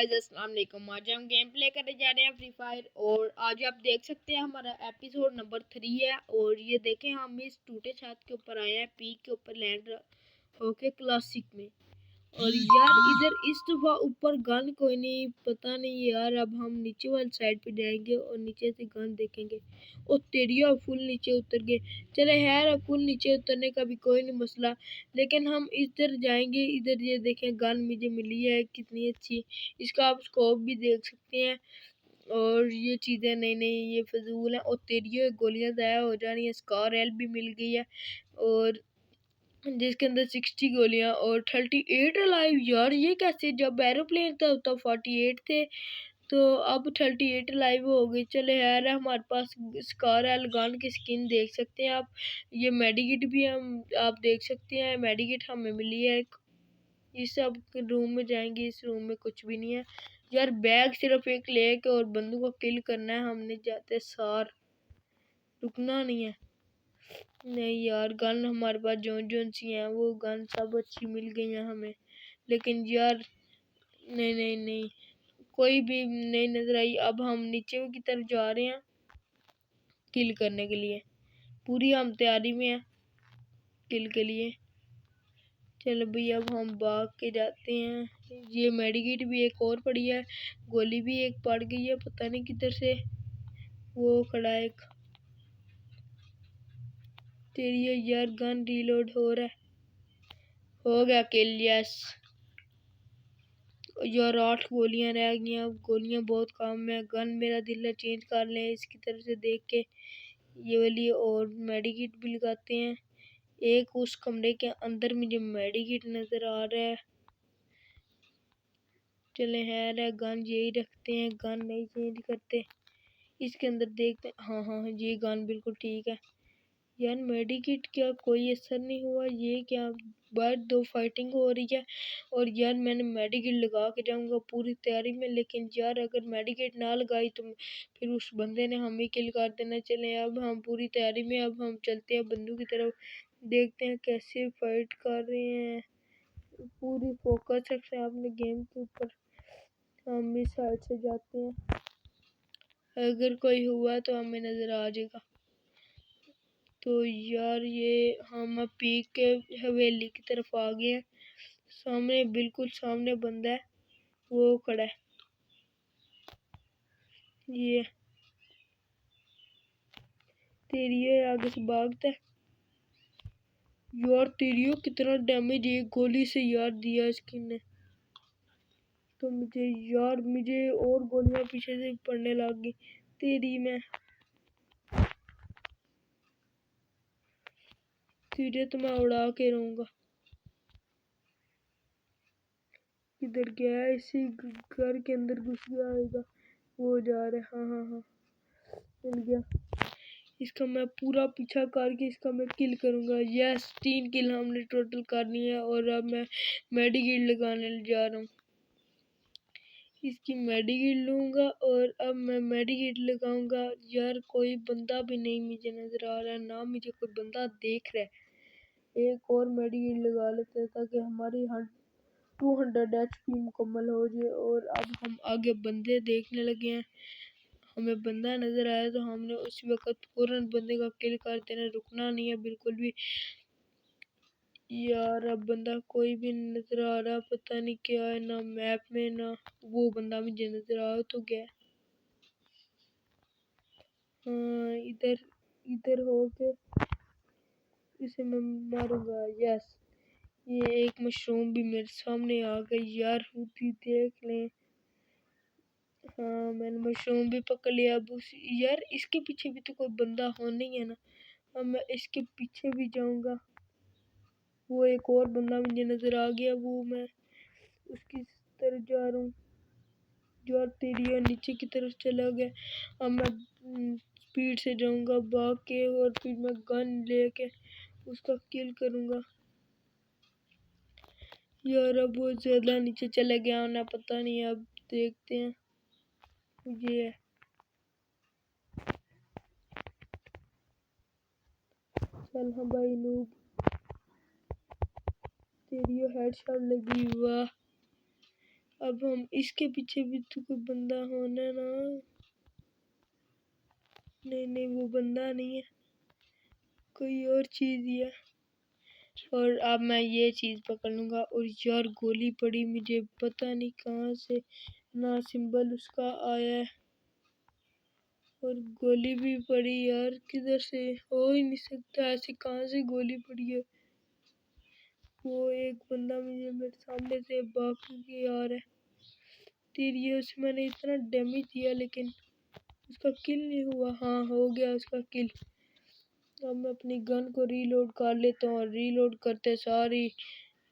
अस्सलाम वालेकुम। आज हम गेम प्ले करने जा रहे हैं फ्री फायर और आज आप देख सकते हैं हमारा एपिसोड नंबर 3 है। और ये देखें हम इस टूटे छत के ऊपर आए हैं, पीक के ऊपर लैंड होके क्लासिक में। और यार इधर इस दफा ऊपर गन कोई नहीं, पता नहीं यार। अब हम नीचे वाली साइड पे जाएंगे और नीचे से गन देखेंगे। ओ तेरिया फुल नीचे उतर गए। चले यार फुल नीचे उतरने का भी कोई नहीं मसला, लेकिन हम इधर जाएंगे। इधर ये देखें गन मुझे मिली है कितनी अच्छी, इसका आप स्कोप भी देख सकते हैं। और ये चीज़ें नई नई ये फजूल हैं। और तेरिया गोलियां ज़ाया हो जा रही हैं। स्कार एल भी मिल गई है और जिसके अंदर 60 गोलियां और 38 अलाइव। यार ये कैसे, जब एरोप्लेन था तब 48 थे, तो अब 38 अलाइव हो गई। चले यार हमारे पास स्कार एल गन की स्किन देख सकते हैं आप। ये मेडिकिट भी हम आप देख सकते हैं, मेडिकिट हमें मिली है। इस अब रूम में जाएंगे, इस रूम में कुछ भी नहीं है यार। बैग सिर्फ एक लेके और बंदूक को किल करना है हमने, जाते सार रुकना नहीं है। नहीं यार गन हमारे पास जोन सी हैं वो गन सब अच्छी मिल गई हैं हमें, लेकिन यार नहीं नहीं नहीं कोई भी नहीं नजर आई। अब हम नीचे की तरफ जा रहे हैं किल करने के लिए, पूरी हम तैयारी में हैं किल के लिए। चलो भाई अब हम भाग के जाते हैं। ये मेडिकेट भी एक और पड़ी है, गोली भी एक पड़ गई है, पता नहीं किधर से। वो खड़ा है एक। तेरी यार गन रीलोड हो रहा है, हो गया किल। यस यार 8 गोलियां रह गई। अब गोलियां बहुत कम है। गन मेरा दिल है चेंज कर लें इसकी तरफ से देख के, ये वाली। और मेडिकेट भी लगाते हैं। एक उस कमरे के अंदर मुझे मेडिकेट नजर आ रहा है। चले है गन यही रखते हैं, गन नहीं चेंज करते। इसके अंदर देखते हैं। हाँ हाँ ये गन बिल्कुल ठीक है। यार मेडिकेट क्या कोई असर नहीं हुआ, ये क्या बार दो फाइटिंग हो रही है। और यार मैंने मेडिकेट लगा के जाऊंगा पूरी तैयारी में, लेकिन यार अगर मेडिकेट ना लगाई तो फिर उस बंदे ने हमें किल कर देना। चले अब हम पूरी तैयारी में, अब हम चलते हैं बंदूक की तरफ, देखते हैं कैसे फाइट कर रहे हैं। पूरी फोकस रखते हैं अपने गेम के ऊपर। हम इस साइड से जाते हैं, अगर कोई हुआ तो हमें नजर आ जाएगा। तो यार ये हम अब पीक के हवेली की तरफ आ गए हैं। सामने बिल्कुल सामने बंदा है, वो खड़ा है। ये तेरियो आगे से भागता है। यार तेरियो कितना डैमेज एक गोली से यार दिया इसकी ने। तो मुझे और गोलियां पीछे से पड़ने लग गई। तेरी मैं तुझे तो मैं उड़ा के रहूंगा। किधर गया है, इसी घर के अंदर घुस गया आएगा। वो जा रहा है। हाँ हाँ हाँ मिल गया। इसका मैं पूरा पीछा करके इसका मैं किल करूंगा। यस 3 किल हमने टोटल करनी है। और अब मैं मेडिकेट लगाने जा रहा हूँ, इसकी मेडिकेट लूंगा और अब मैं मेडिकेट लगाऊंगा। यार कोई बंदा भी नहीं मुझे नजर आ रहा है, ना मुझे कोई बंदा देख रहा है। एक और मेडिकेट लगा लेते हैं ताकि हमारी 200 HP मुकम्मल हो जाए। और अब हम आगे बंदे देखने लगे हैं, हमें बंदा नजर आया तो हमने उस वक्त फौरन बंदे का किल कर देना, रुकना नहीं है बिल्कुल भी। यार अब बंदा कोई भी नजर आ रहा, पता नहीं क्या है, ना मैप में ना वो बंदा मुझे नजर आ तो गया। हाँ इधर इधर हो के इसे मैं मारूंगा। यस ये एक मशरूम भी मेरे सामने आ गई। यार भी देख लें। हाँ मैंने मशरूम भी पकड़ लिया। अब यार इसके पीछे भी तो कोई बंदा होना ही है ना। अब मैं इसके पीछे भी जाऊंगा। वो एक और बंदा मुझे नजर आ गया, वो मैं उसकी तरफ जा रहा हूँ। जो तेरी नीचे की तरफ चला गया। अब मैं स्पीड से जाऊंगा भाग के और फिर मैं गन लेके उसका किल करूंगा। यार अब वो ज्यादा नीचे चला गया ना, पता नहीं, अब देखते हैं। ये चल हाँ भाई नूब, तेरी हेडशॉट लगी। वाह अब हम इसके पीछे भी तो कोई बंदा होना ना। नहीं नहीं, वो बंदा नहीं है, कोई और चीज ही है। और अब मैं ये चीज पकड़ लूंगा। और यार गोली पड़ी मुझे, पता नहीं कहाँ से ना सिंबल उसका आया है, और गोली भी पड़ी यार, किधर से हो ही नहीं सकता, ऐसे कहाँ से गोली पड़ी है। वो एक बंदा मुझे मेरे सामने से भाग के आ रहा है। तेरी उसमें मैंने इतना डैमेज दिया लेकिन उसका किल नहीं हुआ। हाँ हो गया उसका किल। अब मैं अपनी गन को रीलोड कर लेता हूँ, और रीलोड करते सारी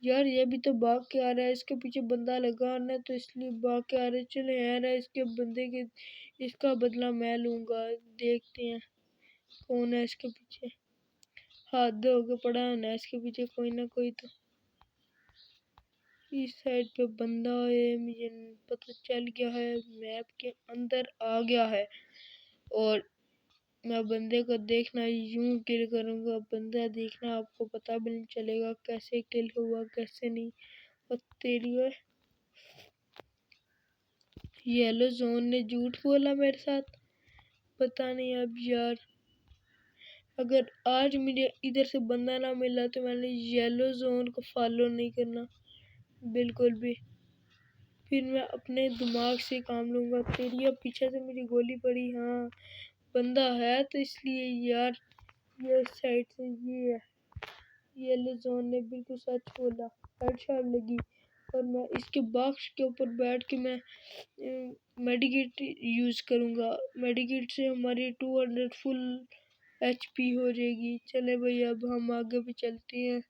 यार ये भी तो भाग के आ रहा है, इसके पीछे बंदा लगा ना तो इसलिए भाग के आ रहा है। चलो यार इसके बंदे के, इसका बदला मैं लूंगा। देखते हैं कौन है इसके पीछे। हाथ धो के पड़ा होना है इसके पीछे कोई ना कोई तो। इस साइड पे बंदा है, मुझे पता चल गया है, मैप के अंदर आ गया है। और मैं बंदे को देखना यूं किल करूंगा, बंदा देखना आपको पता भी नहीं चलेगा कैसे किल हुआ कैसे नहीं। और तेरी येलो जोन ने झूठ बोला मेरे साथ, पता नहीं अब यार। अगर आज मुझे इधर से बंदा ना मिला तो मैंने येलो जोन को फॉलो नहीं करना बिल्कुल भी, फिर मैं अपने दिमाग से काम लूंगा। तेरी अब पीछे से मुझे गोली पड़ी। हाँ बंदा है तो इसलिए यार, ये साइड से ये है। येलो जोन ने बिल्कुल सच बोला, हेडशॉट लगी। और मैं इसके बॉक्स के ऊपर बैठ के मैं मेडिकेट यूज करूंगा। मेडिकेट से हमारी 200 फुल एचपी हो जाएगी। चले भाई अब हम आगे भी चलते हैं।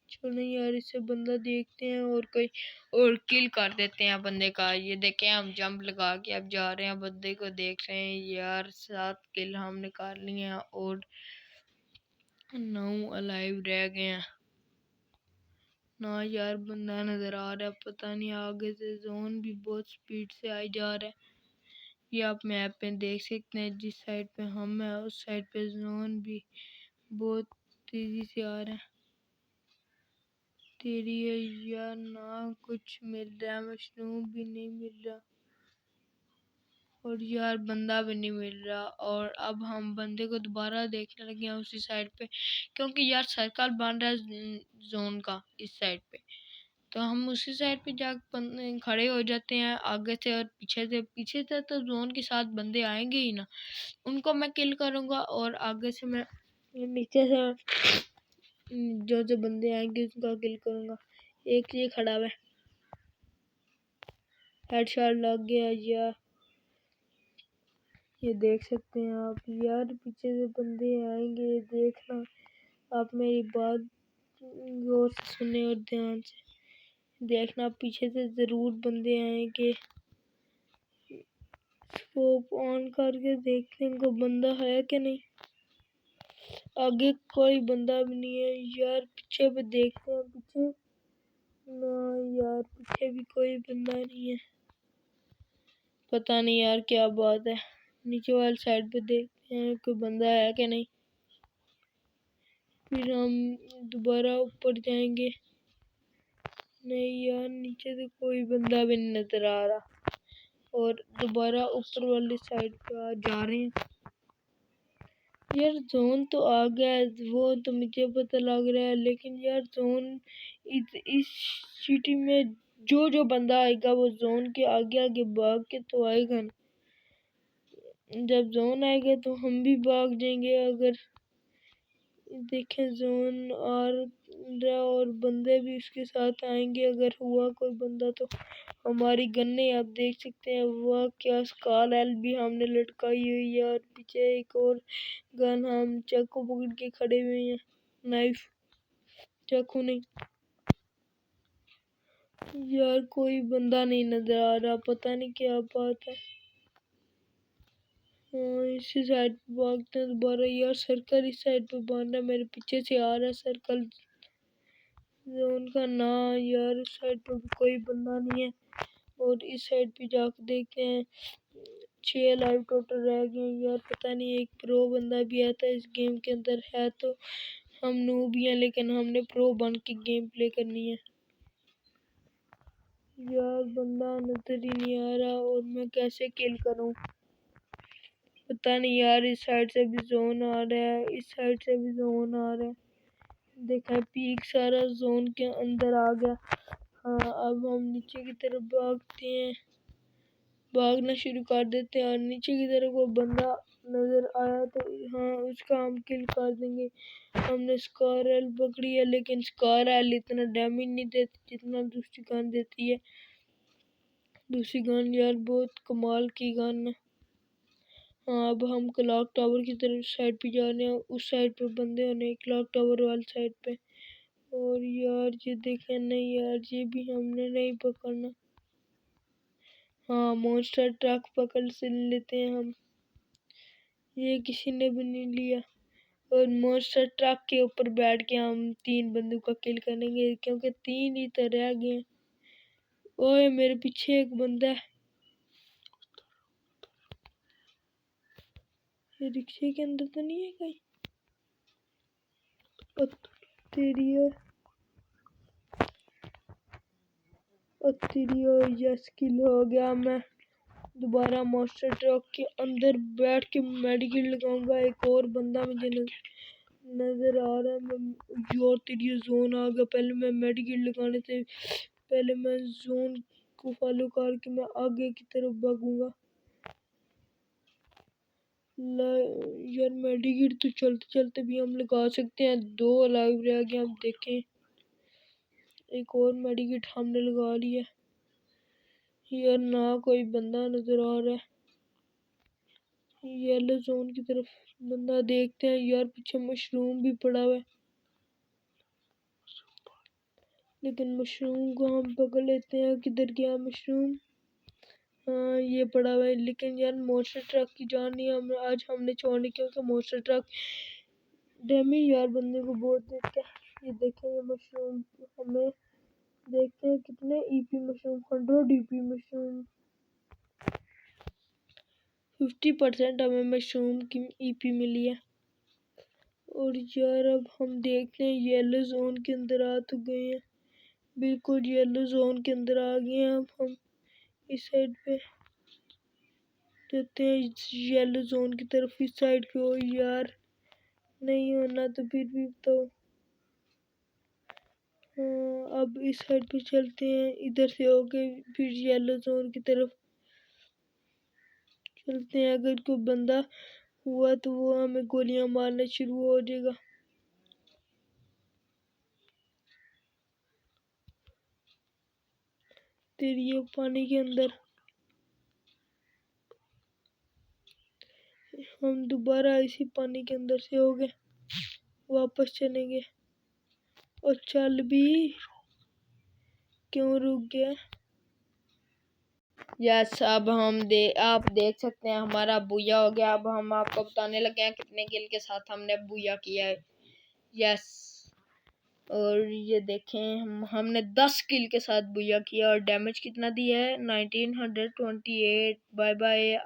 चलो यार इससे बंदा देखते हैं और कोई और किल कर देते हैं बंदे का। ये देखें हम जंप लगा के अब जा रहे हैं, बंदे को देख रहे हैं यार। 7 किल हमने कर लिए हैं और 9 अलाइव रह गए हैं ना। यार बंदा नजर आ रहा है, पता नहीं आगे से जोन भी बहुत स्पीड से आई जा रहा है। ये आप मैप पे देख सकते हैं, जिस साइड पे हम है उस साइड पे जोन भी बहुत तेजी से आ रहा है। तेरी है यार ना कुछ मिल रहा है, मशरूम भी नहीं मिल रहा और यार बंदा भी नहीं मिल रहा। और अब हम बंदे को दोबारा देखने लगे हैं उसी साइड पे, क्योंकि यार सर्कल बन रहा है जोन का इस साइड पे, तो हम उसी साइड पे जा खड़े हो जाते हैं। आगे से और पीछे से तो जोन के साथ बंदे आएंगे ही ना, उनको मैं किल करूंगा। और आगे से मैं नीचे से जो जो बंदे आएंगे उनका किल करूंगा। एक ये खड़ा है, हेडशॉट लग गया यार, ये देख सकते हैं आप। यार पीछे से बंदे आएंगे, देखना आप मेरी बात गौर से सुने और ध्यान से देखना, पीछे से जरूर बंदे आएंगे। स्कोप ऑन करके देखते हैं कोई बंदा है कि नहीं। आगे कोई बंदा भी नहीं है यार। पीछे पे देखते हैं, पीछे ना यार पीछे भी कोई बंदा नहीं है, पता नहीं यार क्या बात है। नीचे वाली साइड पे देखते हैं कोई बंदा है कि नहीं, फिर हम दोबारा ऊपर जाएंगे। नहीं यार नीचे से कोई बंदा भी नहीं नजर आ रहा। और दोबारा ऊपर वाली साइड पे जा रहे हैं। यार जोन तो आ गया है, वो तो मुझे पता लग रहा है, लेकिन यार जोन इस सिटी में जो जो बंदा आएगा वो जोन के आगे आगे भाग के तो आएगा ना। जब जोन आएगा तो हम भी भाग जाएंगे। अगर देखें जोन आ रहा और बंदे भी उसके साथ आएंगे, अगर हुआ कोई बंदा तो हमारी गन्ने आप देख सकते हैं। वह क्या स्कार एल भी हमने लटकाई हुई है, और पीछे एक और गन हम चाकू पकड़ के खड़े हुए हैं। नाइफ, चाकू नहीं। यार कोई बंदा नहीं नजर आ रहा, पता नहीं क्या बात है। हाँ इसी साइड पे भागते हैं दोबारा। यार सर्कल इस साइड पे बन रहा है, मेरे पीछे से आ रहा है सर्कल जोन का ना। यार इस साइड पे भी कोई बंदा नहीं है। और इस साइड पे जाकर देखते हैं, 6 लाइव टोटल रह गए। यार पता नहीं एक प्रो बंदा भी आता है इस गेम के अंदर, है तो हम नूब ही हैं लेकिन हमने प्रो बन के गेम प्ले करनी है। यार बंदा नजर ही नहीं आ रहा और मैं कैसे किल करूं? पता नहीं यार, इस साइड से भी जोन आ रहा है, इस साइड से भी जोन आ रहा है। देखा पीक सारा जोन के अंदर आ गया। हाँ अब हम नीचे की तरफ भागते हैं, भागना शुरू कर देते हैं और नीचे की तरफ वो बंदा नजर आया तो हाँ उसका हम किल कर देंगे। हमने स्कार एल पकड़ी है, लेकिन स्कार एल इतना डैमेज नहीं देती जितना दूसरी गन देती है। दूसरी गन यार बहुत कमाल की गन है। हाँ अब हम क्लॉक टावर की तरफ साइड पे जा रहे हैं, उस साइड पे बंदे होने क्लॉक टावर वाली साइड पे। और यार ये देखें, नहीं यार ये भी हमने नहीं पकड़ना। हाँ मॉन्स्टर ट्रक पकड़ से लेते हैं हम, ये किसी ने भी नहीं लिया। और मॉन्स्टर ट्रक के ऊपर बैठ के हम 3 बंदों का किल करेंगे, क्योंकि 3 ही तो रह गए। ओए मेरे पीछे एक बंदा है, ये रिक्शे के अंदर तो नहीं है कहीं? तेरी और यस किल हो गया। मैं दोबारा मॉन्स्टर ट्रक के अंदर बैठ के मेडिकेट लगाऊंगा। एक और बंदा मुझे नजर आ रहा है। मैं यार तेरी जोन आ गया, पहले मैं मेडिकेट लगाने से पहले मैं जोन को फॉलो करके मैं आगे की तरफ भागूंगा। यार मेडिकेट तो चलते चलते भी हम लगा सकते हैं। 2 लाइव रह गए, हम देखें। एक और मेडिकेट हमने लगा लिया। यार ना कोई बंदा नजर आ रहा है। येलो जोन की तरफ बंदा देखते हैं। यार पीछे मशरूम भी पड़ा हुआ है, लेकिन मशरूम को हम पकड़ लेते हैं। किधर गया मशरूम? हाँ ये पड़ा हुआ है, लेकिन यार मॉन्स्टर ट्रक की जान नहीं हम आज हमने छोड़नी, क्योंकि मॉन्स्टर ट्रक डैमेज यार बंदे को बहुत देता है। ये देखें ये मशरूम हमें देखते हैं कितने ईपी मशरूम, 100 ईपी मशरूम। 50% हमें मशरूम की ईपी मिली है। और यार अब हम देखते हैं येलो जोन के अंदर आ तो गए हैं, बिल्कुल येलो जोन के अंदर आ गए हैं। अब हम इस साइड पे जाते हैं, येलो जोन की तरफ इस साइड पे। हो यार नहीं होना तो फिर भी तो अब इस साइड पे चलते हैं, इधर से होके फिर येलो जोन की तरफ चलते हैं। अगर कोई बंदा हुआ तो वो हमें गोलियां मारना शुरू हो जाएगा। तेरी ये पानी के अंदर हम दोबारा इसी पानी के अंदर से हो गए वापस चलेंगे। और चल भी क्यों रुक गया? यस अब आप देख सकते हैं हमारा बूया हो गया। अब हम आपको बताने लगे हैं कितने किल के साथ हमने बूया किया है। यस और ये देखें हमने 10 किल के साथ बूया किया और डैमेज कितना दिया है 1928। Bye bye.